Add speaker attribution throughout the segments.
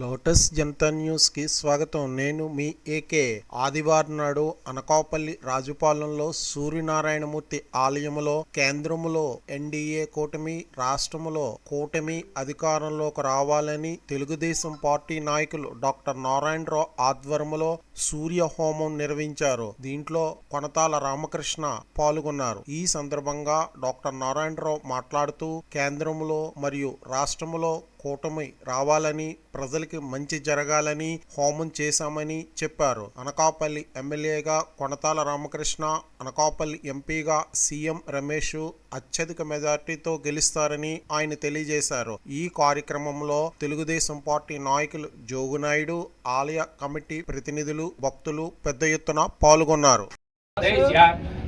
Speaker 1: Lotus Janata news కి స్వాగతం. నేను మీ ఏకే. ఆదివారం నాడు అనకాపల్లి రాజుపాలెంలో సూర్యనారాయణమూర్తి ఆలయములో కేంద్రములో ఎన్డీఏ కూటమి, రాష్ట్రములో కూటమి అధికారంలోకి రావాలని తెలుగుదేశం పార్టీ నాయకులు డాక్టర్ నారాయణరావు ఆధ్వర్యంలో సూర్య హోమం నిర్వహించారు. దీంట్లో కొనతాల రామకృష్ణ పాల్గొన్నారు. ఈ సందర్భంగా డాక్టర్ నారాయణరావు మాట్లాడుతూ కేంద్రములో మరియు రాష్ట్రములో కూటమి రావాలని, ప్రజలకి మంచి జరగాలని హోమం చేశామని చెప్పారు. అనకాపల్లి ఎమ్మెల్యేగా కొనతాల రామకృష్ణ, అనకాపల్లి ఎంపీగా సీఎం రమేష్ అత్యధిక మెజార్టీతో గెలుస్తారని ఆయన తెలియజేశారు. ఈ కార్యక్రమంలో తెలుగుదేశం పార్టీ నాయకులు జోగునాయుడు, ఆలయ కమిటీ ప్రతినిధులు, భక్తులు పెద్ద ఎత్తున పాల్గొన్నారు.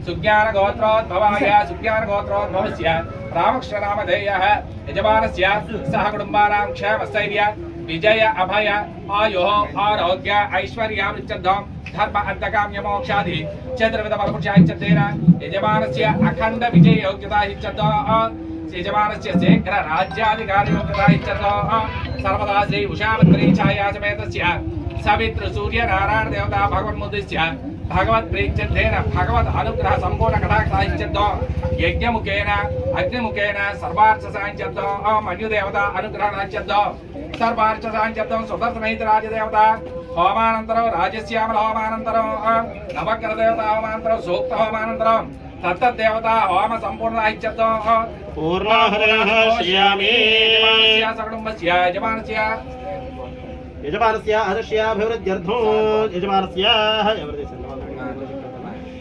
Speaker 2: सुज्ञान गोत्रोद्भवाय सुज्ञान गोत्रोद्भवस्य रामकृष्ण नामधेयः यजमानस्य सह कुटुम्बानां क्षेमस्थैर्य विजय अभय आयुः आरोग्य ऐश्वर्यावृत्यर्थं धर्म अर्धकाम्य मोक्षादि चतुर्विध फलपुरुषायश्चतेन यजमानस्य अखण्ड विजय योग्यता इत्यर्थः यजमानस्य शीघ्र राज्याधिकारी योग्यता इत्यर्थः सर्वदा श्री उषावत्री छाया समेतस्य सवित्र सूर्य नारायण देवता भगवन्मुद्दिश्य भगवत् प्रीत्यर्थेन भगवत् अनुग्रह संपूर्ण कटाक्षायश्चतो यज्ञमुखेन अग्निमुखेन सर्वार्थ सायश्चतो मन्युदेवता अनुग्रहणायश्चतो सर्वार्थ सायश्चतो सुदर्शनैतराजदेवता होमानन्तरं राजस्यामल होमानन्तरं नवग्रह देवता होमानन्तरं सूक्त होमानन्तरं तत्तदेवता होम संपूर्णायश्चतो
Speaker 3: पूर्णाहुतिः श्यामि
Speaker 2: सकुटुम्बस्य यजमानस्य
Speaker 3: यजमानस्य आदर्श्याभिवृद्ध्यर्थो यजमानस्य